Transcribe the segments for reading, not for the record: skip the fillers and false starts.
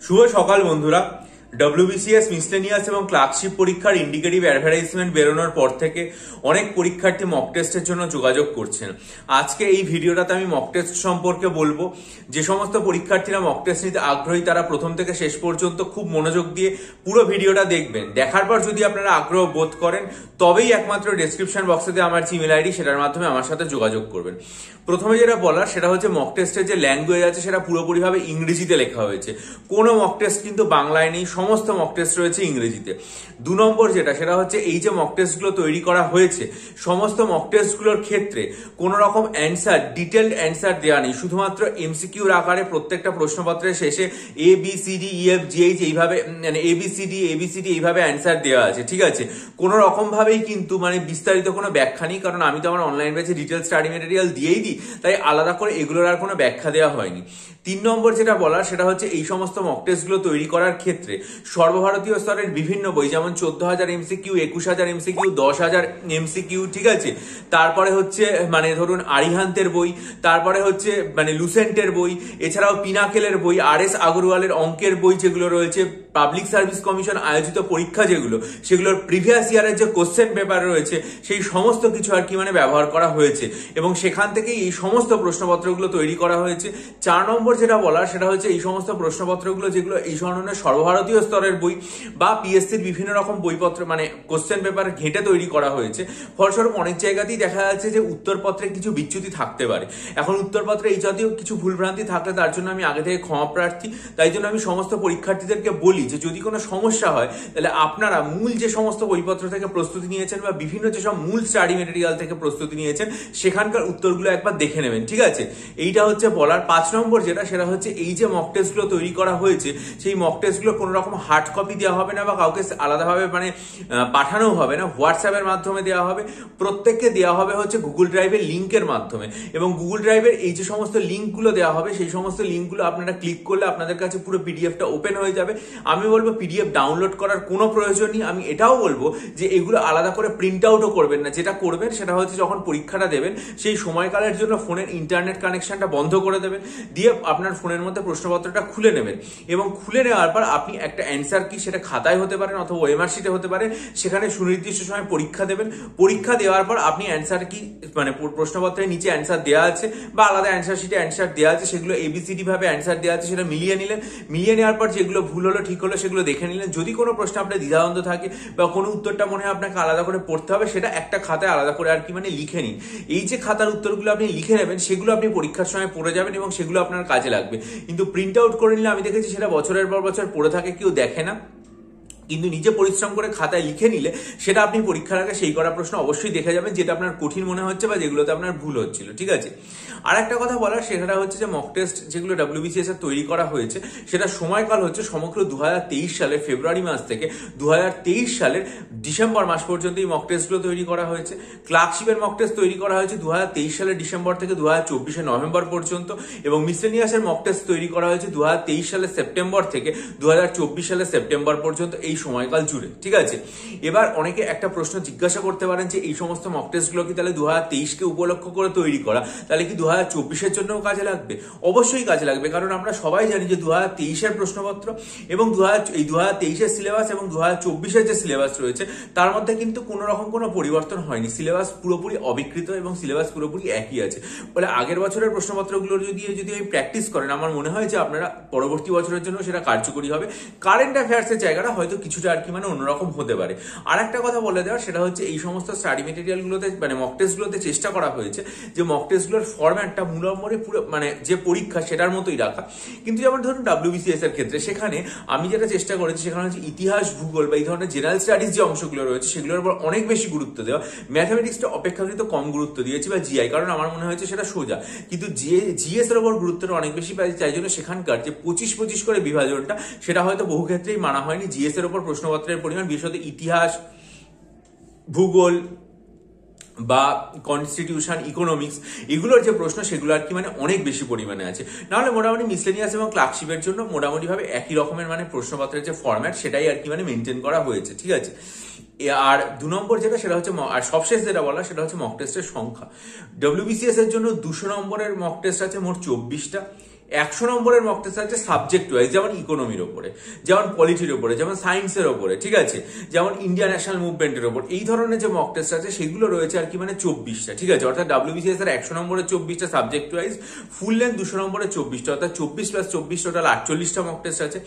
শুভ সকাল বন্ধুরা। WBCS miscellaneous এবং ক্লার্কশিপ পরীক্ষার ইন্ডিকেটিভ অ্যাডভার্টাইজমেন্ট বেরোনোর পর থেকে অনেক পরীক্ষার্থী মক টেস্টের জন্য যোগাযোগ করছেন। আজকে এই ভিডিওটাতে আমি মক টেস্ট সম্পর্কে বলবো। যে সমস্ত পরীক্ষার্থীরা মক টেস্ট নিতে আগ্রহী তারা প্রথম থেকে শেষ পর্যন্ত খুব মনোযোগ দিয়ে পুরো ভিডিওটা দেখবেন। দেখার পর যদি আপনারা আগ্রহ বোধ করেন তবেই একমাত্র ডেসক্রিপশন বক্সে আমার জিমেল আইডি সেটার মাধ্যমে আমার সাথে যোগাযোগ করবেন। প্রথমে যেটা বলার সেটা হচ্ছে মক টেস্টের যে ল্যাঙ্গুয়েজ আছে সেটা পুরোপুরিভাবে ইংরেজিতে লেখা হয়েছে। কোনো মক টেস্ট কিন্তু বাংলায় নেই, সমস্ত মক টেস্ট রয়েছে ইংরেজিতে। 2 নম্বর যেটা সেটা হচ্ছে এই যে মক টেস্টগুলো তৈরি করা হয়েছে সমস্ত মক টেস্টগুলোর ক্ষেত্রে কোনো রকম অ্যান্সার ডিটেলড অ্যান্সার দেওয়া নেই, শুধুমাত্র এমসিকিউর আকারে প্রত্যেকটা প্রশ্নপত্রের শেষে ABCDEFGH এইভাবে মানে ABCD এইভাবে অ্যান্সার দেওয়া আছে। ঠিক আছে, কোনো রকম ভাবেই কিন্তু মানে বিস্তারিত কোনো ব্যাখ্যা নেই, কারণ আমি তো আমার অনলাইন ব্যাচে ডিটেল স্টাডি মেটেরিয়াল দিয়েই দিই, তাই আলাদা করে এগুলোর আর কোনো ব্যাখ্যা দেওয়া হয়নি। 3 নম্বর যেটা বলার সেটা হচ্ছে এই সমস্ত মক টেস্টগুলো তৈরি করার ক্ষেত্রে সর্বভারতীয় স্তরের বিভিন্ন বই যেমন 14,000 এমসিকিউ, 21,000 এমসিকিউ, 10,000 এমসিকিউ, ঠিক আছে, তারপরে হচ্ছে মানে ধরুন আরিহান্তের বই, তারপরে হচ্ছে মানে লুসেন্টের বই, এছাড়াও পিনাকেলের বই, RS আগরওয়ালের অঙ্কের বই যেগুলো রয়েছে, পাবলিক সার্ভিস কমিশন আয়োজিত পরীক্ষা যেগুলো সেগুলোর প্রিভিয়াস ইয়ারের যে কোশ্চেন পেপার রয়েছে সেই সমস্ত কিছু আর কি মানে ব্যবহার করা হয়েছে এবং সেখান থেকেই এই সমস্ত প্রশ্নপত্রগুলো তৈরি করা হয়েছে। 4 নম্বর যেটা বলার সেটা হচ্ছে এই সমস্ত প্রশ্নপত্রগুলো যেগুলো এই ধরনের সর্বভারতীয় স্তরের বই বা পিএসসির বিভিন্ন রকম বইপত্র মানে কোশ্চেন পেপার ঘেঁটে তৈরি করা হয়েছে। ফলস্বরূপ অনেক জায়গাতেই দেখা যাচ্ছে যে উত্তরপত্রে কিছু বিচ্যুতি থাকতে পারে। এখন উত্তরপত্রে এই জাতীয় কিছু ভুলভ্রান্তি থাকলে তার জন্য আমি আগে থেকে ক্ষমা প্রার্থী। তাই জন্য আমি সমস্ত পরীক্ষার্থীদেরকে বলি যে যদি কোনো সমস্যা হয় তাহলে আপনারা মূল যে সমস্ত বইপত্র থেকে প্রস্তুতি নিয়েছেন বা বিভিন্ন যেসব মূল স্টাডি মেটেরিয়াল থেকে প্রস্তুতি নিয়েছেন সেখানকার উত্তরগুলো একবার দেখে নেবেন। ঠিক আছে, এইটা হচ্ছে বলার। 5 নম্বর যেটা সেটা হচ্ছে এই যে মক টেস্টগুলো তৈরি করা হয়েছে সেই মক টেস্টগুলো কোনো রকম হার্ড কপি দেওয়া হবে না বা কাউকে আলাদাভাবে মানে পাঠানো হবে না, হোয়াটসঅ্যাপের মাধ্যমে দেওয়া হবে। প্রত্যেককে দেওয়া হবে হচ্ছে গুগল ড্রাইভের লিঙ্কের মাধ্যমে এবং গুগল ড্রাইভের এই যে সমস্ত লিঙ্কগুলো দেওয়া হবে সেই সমস্ত লিঙ্কগুলো আপনারা ক্লিক করলে আপনাদের কাছে পুরো পিডিএফটা ওপেন হয়ে যাবে। আমি বলবো পিডিএফ ডাউনলোড করার কোনো প্রয়োজন নেই। আমি এটাও বলবো যে এগুলো আলাদা করে প্রিন্ট আউটও করবেন না। যেটা করবেন সেটা হচ্ছে যখন পরীক্ষাটা দেবেন সেই সময়কালের জন্য ফোনের ইন্টারনেট কানেকশনটা বন্ধ করে দেবেন, দিয়ে আপনার ফোনের মধ্যে প্রশ্নপত্রটা খুলে নেবেন এবং খুলে নেওয়ার পর আপনি একটা অ্যান্সার কি সেটা খাতায় হতে পারেন অথবা ওএমআর শিটে হতে পারে, সেখানে সুনির্দিষ্ট সময় পরীক্ষা দেবেন। পরীক্ষা দেওয়ার পর আপনি অ্যান্সার কি মানে প্রশ্নপত্রের নিচে অ্যান্সার দেওয়া আছে বা আলাদা অ্যান্সার শিটে অ্যান্সার দেওয়া আছে সেগুলো ABCD ভাবে অ্যান্সার দেওয়া আছে সেটা মিলিয়ে নিলেন। মিলিয়ে নেওয়ার পর যেগুলো ভুল হলো ঠিক হলো সেগুলো দেখে নিলেন। যদি কোনো প্রশ্ন আপনার দ্বিধাদ্বন্দ্ব থাকে বা কোনো উত্তরটা মনে হয় আপনাকে আলাদা করে পড়তে হবে সেটা একটা খাতায় আলাদা করে আর কি মানে লিখে নিন। এই যে খাতার উত্তরগুলো আপনি লিখে নেবেন সেগুলো আপনি পরীক্ষার সময় পড়ে যাবেন এবং সেগুলো আপনার কাজে লাগবে। কিন্তু প্রিন্ট আউট করে নিলে আমি দেখেছি সেটা বছরের পর বছর পড়ে থাকে, কেউ দেখে না। কিন্তু নিজে পরিশ্রম করে খাতায় লিখে নিলে সেটা আপনি পরীক্ষার আগে সেই করা প্রশ্ন অবশ্যই দেখে যাবেন যেটা আপনার কঠিন মনে হচ্ছে বা যেগুলোতে আপনার ভুল হচ্ছিল। ঠিক আছে, আর একটা কথা বলার সেটা হচ্ছে যে মক টেস্ট যেগুলো ডব্লিউবিসিএস এর তৈরি করা হয়েছে সেটা সময়কাল হচ্ছে সমগ্র 2023 সালের ফেব্রুয়ারি মাস থেকে 2023 সালের ডিসেম্বর মাস পর্যন্ত এই মক টেস্টগুলো তৈরি করা হয়েছে। ক্লার্কশিপের মক টেস্ট তৈরি করা হয়েছে 2023 সালের ডিসেম্বর থেকে 2024 নভেম্বর পর্যন্ত এবং মিসলেনিয়াসের মক টেস্ট তৈরি করা হয়েছে 2023 সালের সেপ্টেম্বর থেকে 2024 সালের সেপ্টেম্বর পর্যন্ত এই সময়কাল জুড়ে। ঠিক আছে, এবার অনেকে একটা প্রশ্ন জিজ্ঞাসা করতে পারেন যে এই সমস্ত মক টেস্টগুলো কি তাহলে 2023 কে উপলক্ষ করে তৈরি করা, তাহলে কি 2024 জন্য কাজে লাগবে? অবশ্যই কাজে লাগবে, কারণ আমরা সবাই জানি যে 2023 এর প্রশ্নপত্র এবং 2023 এর সিলেবাস এবং 2024 যে সিলেবাস রয়েছে তার মধ্যে কিন্তু কোনো রকম কোনো পরিবর্তন হয়নি। সিলেবাস পুরোপুরি অবিকৃত এবং সিলেবাস পুরোপুরি একই আছে। বলে আগের বছরের প্রশ্নপত্রগুলো যদি প্র্যাকটিস করেন আমার মনে হয় যে আপনারা পরবর্তী বছরের জন্য সেটা কার্যকরী হবে। কারেন্ট অ্যাফেয়ার্সের জায়গাটা হয়তো কিছুটা আর কি মানে অন্যরকম হতে পারে। আর একটা কথা বলে দেওয়া সেটা হচ্ছে এই সমস্ত স্টাডি মেটেরিয়ালগুলোতে মানে মক টেস্টগুলোতে চেষ্টা করা হয়েছে যে মক টেস্টগুলোর ফরম্যাটটা মূলমূলে পুরো মানে যে পরীক্ষা সেটার মতোই রাখা। কিন্তু যেমন ধরুন ডব্লিউবিসিএস এর ক্ষেত্রে সেখানে আমি যেটা চেষ্টা করেছি সেখানে হচ্ছে ইতিহাস, ভূগোল বা এই ধরনের জেনারেল স্টাডিজ যে অংশগুলো রয়েছে সেগুলোর উপর অনেক বেশি গুরুত্ব দেওয়া। ম্যাথামেটিক্সটা অপেক্ষাকৃত কম গুরুত্ব দিয়েছি বা জিআই, কারণ আমার মনে হয়েছে সেটা সোজা। কিন্তু জিএস এর উপর গুরুত্বটা অনেক বেশি পাইছে, তাই জন্য সেখানকার যে 25-25 করে বিভাজনটা সেটা হয়তো বহু ক্ষেত্রেই মানা হয়নি। জিএস এর উপর প্রশ্নপত্রের পরিমাণ বিশেষত ইতিহাস, ভূগোল বা কনস্টিটিউশন, ইকোনমিক্স এগুলোর যে প্রশ্ন সেগুলো আর কি মানে অনেক বেশি পরিমাণে আছে। নাহলে মোটামুটি মিসলেনিয়াস এবং ক্লার্কশিপের জন্য মোটামুটি ভাবে একই রকমের মানে প্রশ্নপত্রের যে ফরম্যাট সেটাই আর কি মানে মেনটেন করা হয়েছে। ঠিক আছে, আর 2 নম্বর যেটা সেটা হচ্ছে আর সবশেষ যেটা বলা সেটা হচ্ছে মক টেস্টের সংখ্যা। ডব্লিউবিসিএস এর জন্য 200 নম্বরের মক টেস্ট আছে মোট 24টা 100 নম্বরের মক টেস্ট আছে সাবজেক্ট ওয়াইজ, যেমন ইকোনমির ওপরে, যেমন পলিটির ওপরে, যেমন সায়েন্সের ওপরে, ঠিক আছে, যেমন ইন্ডিয়ান ন্যাশনাল মুভমেন্টের ওপর। এই ধরনের যে মক টেস্ট আছে সেগুলো রয়েছে আর কি মানে 24টা, ঠিক আছে। অর্থাৎ WBCS এর 100 নম্বরের 24টা সাবজেক্ট ওয়াইজ, ফুল লেন্থ 200 নম্বরের 24টা, অর্থাৎ 24 + 24 টোটাল 48টা মক টেস্ট আছে।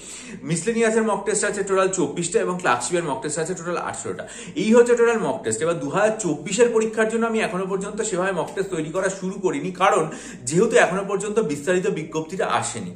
মিসলেনিয়াসের মক টেস্ট আছে টোটাল 24টা এবং ক্লার্কশিপের মক টেস্ট আছে টোটাল 18টা। এই হচ্ছে টোটাল মক টেস্ট। এবার 2024-এর পরীক্ষার জন্য আমি এখনো পর্যন্ত সেভাবে মক টেস্ট তৈরি করা শুরু করিনি, কারণ যেহেতু এখনো পর্যন্ত বিস্তারিত বিজ্ঞপ্তিটা আসেনি।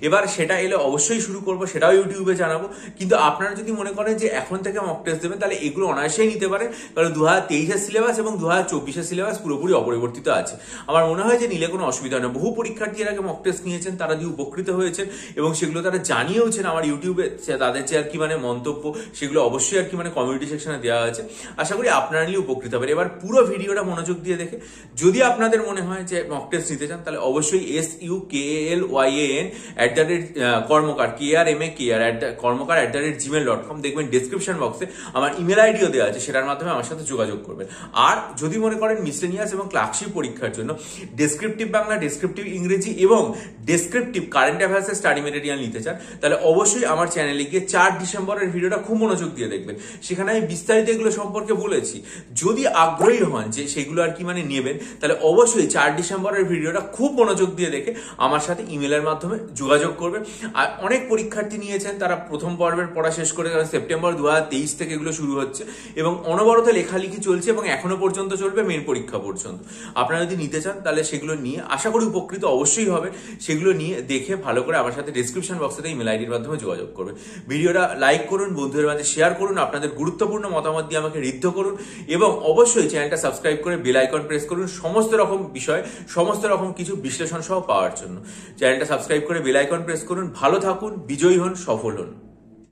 এবার সেটা এলে অবশ্যই শুরু করব, সেটাও ইউটিউবে জানাবো। কিন্তু আপনারা যদি মনে করেন যে এখন থেকে মক টেস্ট দেবেন, তাহলে এগুলো অনায়াসেই নিতে পারেন, কারণ 2023-এর সিলেবাস এবং 2024-এর সিলেবাস পুরোপুরি অপরিবর্তিত আছে। আমার মনে হয় যে নিলে কোনো অসুবিধা নেই। বহু পরীক্ষার্থী এর আগে মক টেস্ট নিয়েছেন, তারা দিয়ে উপকৃত হয়েছেন এবং সেগুলো তারা জানিয়েওছেন আমার ইউটিউবে। তাদের যে আর কি মানে মন্তব্য, সেগুলো অবশ্যই আর কি মানে কমিউনিটি সেকশনে দেওয়া আছে। আশা করি আপনারা নিয়ে উপকৃত হবেন। এবার পুরো ভিডিওটা মনোযোগ দিয়ে দেখে যদি আপনাদের মনে হয় যে মক টেস্ট নিতে চান, তাহলে অবশ্যই SUKALYAN@কর্মকার KRMAKR@কর্মকার@gmail.com দেখবেন ডেসক্রিপশন বক্সে আমার ইমেল আইডিও দেওয়া আছে, সেটার মাধ্যমে আমার সাথে যোগাযোগ করবেন। আর যদি মনে করেন মিসলেনিয়াস এবং ক্লার্কশিপ পরীক্ষার জন্য ডেসক্রিপটিভ বাংলা, ডেসক্রিপটিভ ইংরেজি এবং ডেসক্রিপটিভ কারেন্ট অ্যাফেয়ার্সের স্টাডি মেটেরিয়াল নিতে চান, তাহলে অবশ্যই আমার চ্যানেলে গিয়ে 4 ডিসেম্বরের ভিডিওটা খুব মনোযোগ দিয়ে দেখবেন। সেখানে আমি বিস্তারিত এগুলো সম্পর্কে বলেছি। যদি আগ্রহী হন যে সেগুলো আর কি মানে নেবেন, তাহলে অবশ্যই 4 ডিসেম্বরের ভিডিওটা খুব মনোযোগ দিয়ে দেখে আমার সাথে ইমেলের মাধ্যমে যোগাযোগ করবেন। আর অনেক পরীক্ষার্থী নিয়েছেন, তারা প্রথম পর্বের পড়া শেষ করে, কারণ সেপ্টেম্বর 2023 থেকে এগুলো শুরু হচ্ছে এবং অনবরত লেখালেখি চলছে এবং এখনো পর্যন্ত চলবে মেন পরীক্ষা পর্যন্ত। আপনারা যদি নিতে চান, তাহলে সেগুলো নিয়ে আশা করি উপকৃত অবশ্যই হবে। সেগুলো নিয়ে দেখে ভালো করে আমার সাথে ডেসক্রিপশন বক্সে ইমেল আইডির মাধ্যমে যোগাযোগ করবেন। ভিডিওটা লাইক করুন, বন্ধুদের মাঝে শেয়ার করুন, আপনাদের গুরুত্বপূর্ণ মতামত দিয়ে আমাকে ঋদ্ধ করুন এবং অবশ্যই চ্যানেলটা সাবস্ক্রাইব করে বেল আইকন প্রেস করুন সমস্ত রকম বিষয়, সমস্ত রকম কিছু বিশ্লেষণ সহ পাওয়ার জন্য। চ্যানেলটা সাবস্ক্রাইব করে বেল আইকন প্রেস করুন। ভালো থাকুন, বিজয়ী হন, সফল হন।